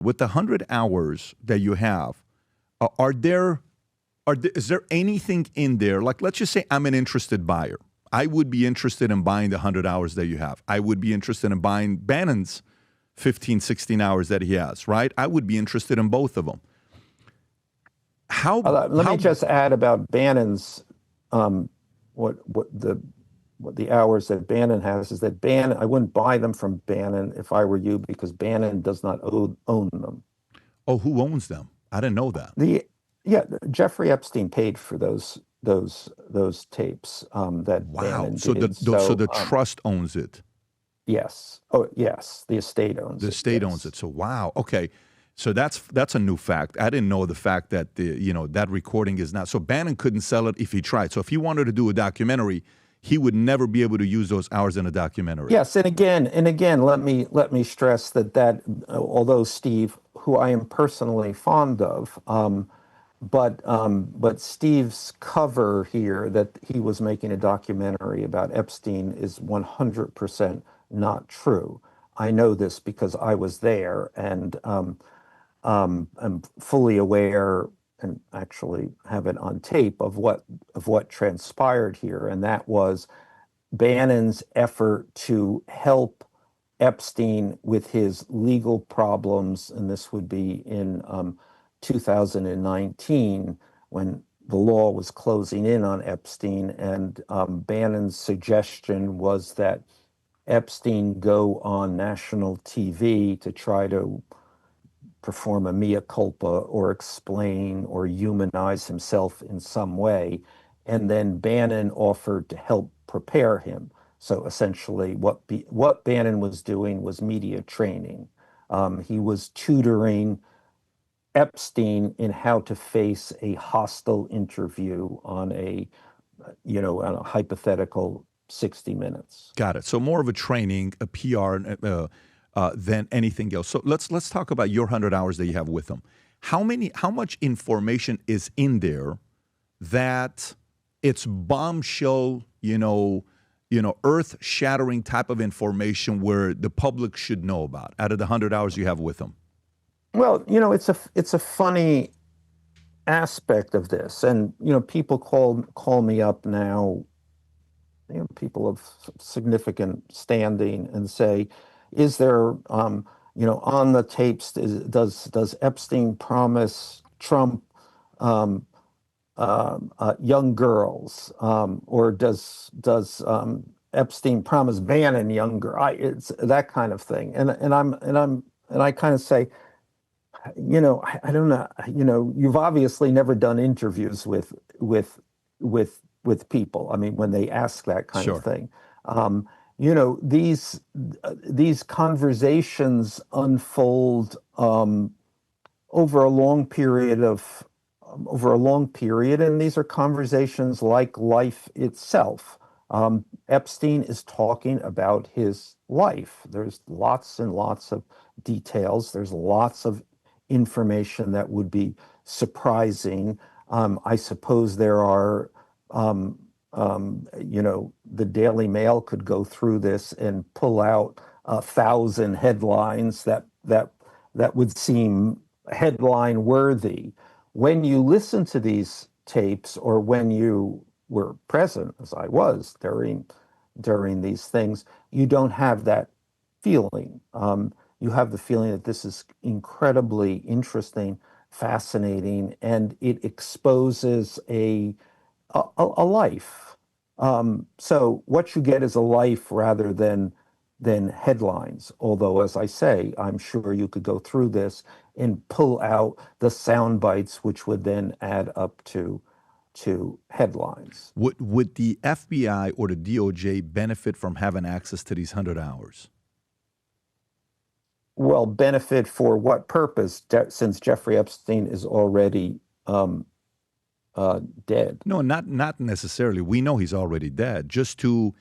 With the 100 hours that you have, is there anything in there? Like, let's just say I'm an interested buyer. I would be interested in buying the 100 hours that you have. I would be interested in buying Bannon's 15, 16 hours that he has, right? I would be interested in both of them. Let me just add about Bannon's, what the hours that Bannon has is that I wouldn't buy them from Bannon if I were you, because Bannon does not own them. Oh, who owns them? I didn't know that. Jeffrey Epstein paid for those tapes that Bannon did. So the trust owns it. Yes. Oh, yes. The estate owns it. The estate owns it. So wow. Okay. So that's a new fact. I didn't know the fact that that recording is not. So Bannon couldn't sell it if he tried. So if he wanted to do a documentary, he would never be able to use those hours in a documentary. Yes, and again, let me stress that although Steve, who I am personally fond of, but Steve's cover here that he was making a documentary about Epstein is 100% not true. I know this because I was there, and I'm fully aware and actually have it on tape of what transpired here, and that was Bannon's effort to help Epstein with his legal problems, and this would be in 2019 when the law was closing in on Epstein, and Bannon's suggestion was that Epstein go on national TV to try to perform a mea culpa or explain or humanize himself in some way. And then Bannon offered to help prepare him. So essentially what Bannon was doing was media training. He was tutoring Epstein in how to face a hostile interview on a hypothetical 60 minutes. Got it. So more of a training, a PR, than anything else. So let's talk about your 100 hours that you have with them. How much information is in there that it's bombshell, earth-shattering type of information where the public should know about out of the 100 hours you have with them? Well, it's a funny aspect of this, and people call me up now, people of significant standing, and say, is there, on the tapes, does Epstein promise Trump young girls, or does Epstein promise Bannon young girls? It's that kind of thing, and I kind of say, I don't know, you've obviously never done interviews with people. I mean, when they ask that kind of thing. These conversations unfold over a long period, and these are conversations like life itself. Epstein is talking about his life. There's lots and lots of details. There's lots of information that would be surprising. I suppose there are. The Daily Mail could go through this and pull out 1,000 headlines that would seem headline worthy. When you listen to these tapes, or when you were present, as I was during these things, you don't have that feeling. You have the feeling that this is incredibly interesting, fascinating, and it exposes a life. So what you get is a life rather than headlines. Although, as I say, I'm sure you could go through this and pull out the sound bites, which would then add up to headlines. Would the FBI or the DOJ benefit from having access to these 100 hours? Well, benefit for what purpose? Since Jeffrey Epstein is already dead. No, not necessarily. We know he's already dead. Just to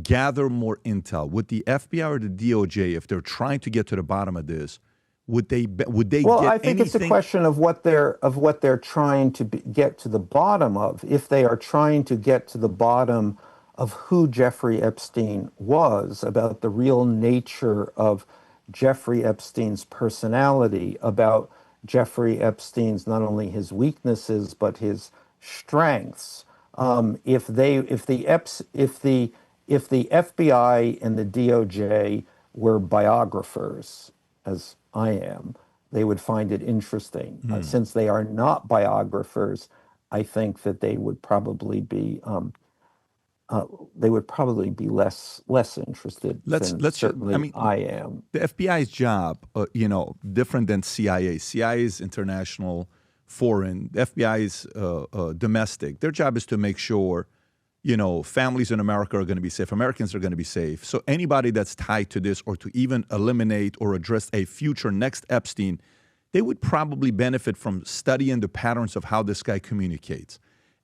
gather more intel, would the FBI or the DOJ, if they're trying to get to the bottom of this, would they? Well, I think it's a question of what they're trying to get to the bottom of. If they are trying to get to the bottom of who Jeffrey Epstein was, about the real nature of Jeffrey Epstein's personality, about Jeffrey Epstein's not only his weaknesses but his strengths. If the FBI and the DOJ were biographers, as I am, they would find it interesting. Since they are not biographers, I think that they would probably be less interested than certainly I am. The FBI's job, different than CIA. CIA is international, foreign. The FBI is domestic. Their job is to make sure, families in America are going to be safe. Americans are going to be safe. So anybody that's tied to this, or to even eliminate or address a future next Epstein, they would probably benefit from studying the patterns of how this guy communicates.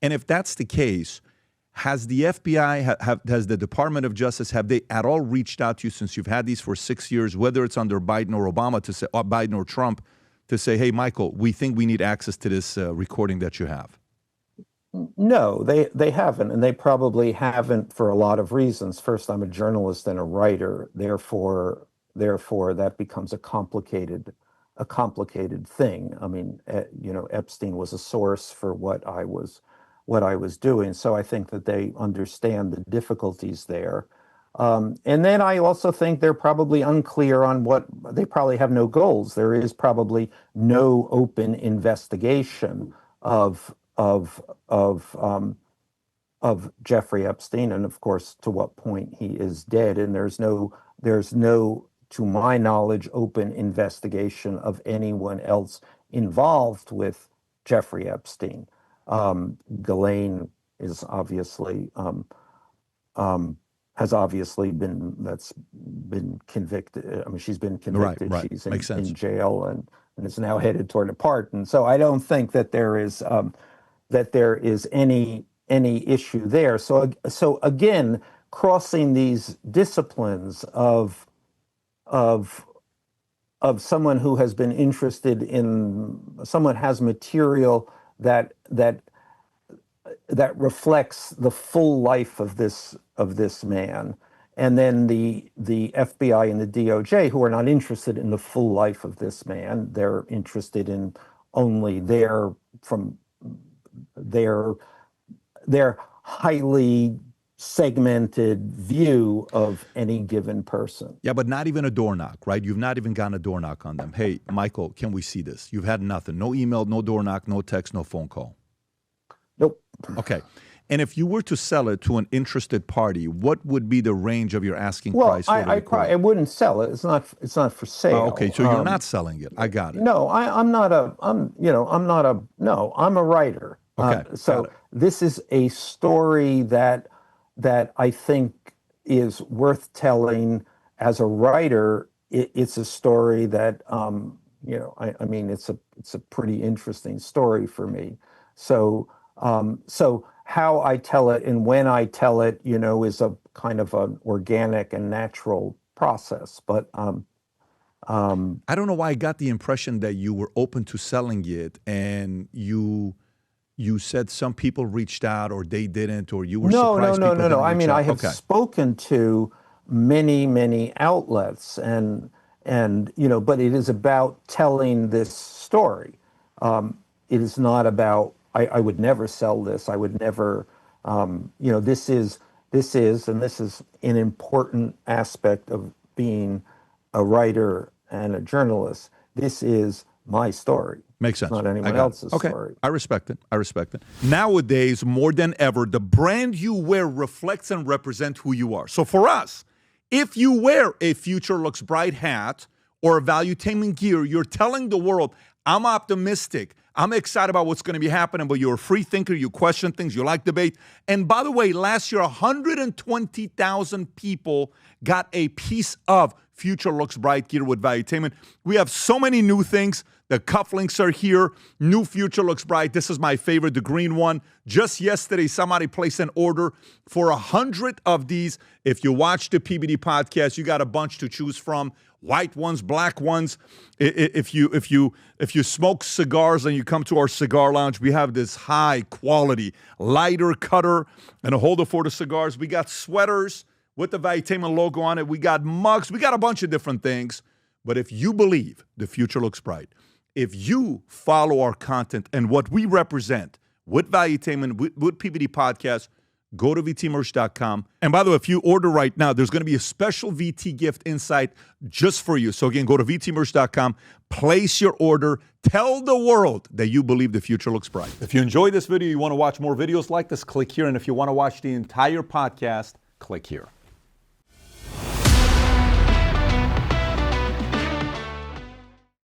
And if that's the case, has the FBI, has the Department of Justice, have they at all reached out to you since you've had these for 6 years, whether it's under Biden or Obama, to say, or Biden or Trump, to say, hey, Michael, we think we need access to this recording that you have? No, they haven't, and they probably haven't for a lot of reasons. First, I'm a journalist and a writer, therefore that becomes a complicated thing. I mean, Epstein was a source for what I was doing, so I think that they understand the difficulties there. And then I also think they're probably unclear on they probably have no goals. There is probably no open investigation of Jeffrey Epstein, and of course, to what point he is dead. And there's no, to my knowledge, open investigation of anyone else involved with Jeffrey Epstein. Ghislaine is has obviously been convicted. I mean, she's been convicted. Right. She's Makes sense. in jail and is now headed toward a pardon. So I don't think that there is any issue there. So again, crossing these disciplines of someone who has been interested in, someone has material that reflects the full life of this man, and then the FBI and the DOJ, who are not interested in the full life of this man. They're interested in only their highly segmented view of any given person. Yeah, but not even a door knock, right? You've not even gotten a door knock on them. Hey, Michael, can we see this? You've had nothing. No email, no door knock, no text, no phone call. Nope. Okay. And if you were to sell it to an interested party, what would be the range of your asking price? I wouldn't sell it. It's not for sale. Oh, okay, so you're not selling it. I got it. No, I'm a writer. Okay. So this is a story that I think is worth telling. As a writer, it's a story that I mean, it's a pretty interesting story for me. So how I tell it and when I tell it, is a kind of an organic and natural process. But I don't know why I got the impression that you were open to selling it, and you said some people reached out or they didn't, or you were surprised. No. I mean, I have spoken to many outlets, and but it is about telling this story. It is not about. I would never sell this. I would never. This is an important aspect of being a writer and a journalist. This is my story. Makes sense. Not anyone else's story. I respect it. Nowadays, more than ever, the brand you wear reflects and represents who you are. So for us, if you wear a Future Looks Bright hat or a Valuetainment gear, you're telling the world, I'm optimistic. I'm excited about what's going to be happening, but you're a free thinker. You question things. You like debate. And by the way, last year, 120,000 people got a piece of Future Looks Bright gear with Valuetainment. We have so many new things. The cufflinks are here. New Future Looks Bright. This is my favorite, the green one. Just yesterday, somebody placed an order for 100 of these. If you watch the PBD podcast, you got a bunch to choose from. White ones, black ones. If you smoke cigars and you come to our cigar lounge, we have this high quality lighter cutter and a holder for the cigars. We got sweaters with the Valuetainment logo on it. We got mugs. We got a bunch of different things. But if you believe the future looks bright, if you follow our content and what we represent with Valuetainment, with PVD Podcast, go to vtmerch.com. And by the way, if you order right now, there's going to be a special VT gift inside just for you. So again, go to vtmerch.com, place your order, tell the world that you believe the future looks bright. If you enjoyed this video, you want to watch more videos like this, click here. And if you want to watch the entire podcast, click here.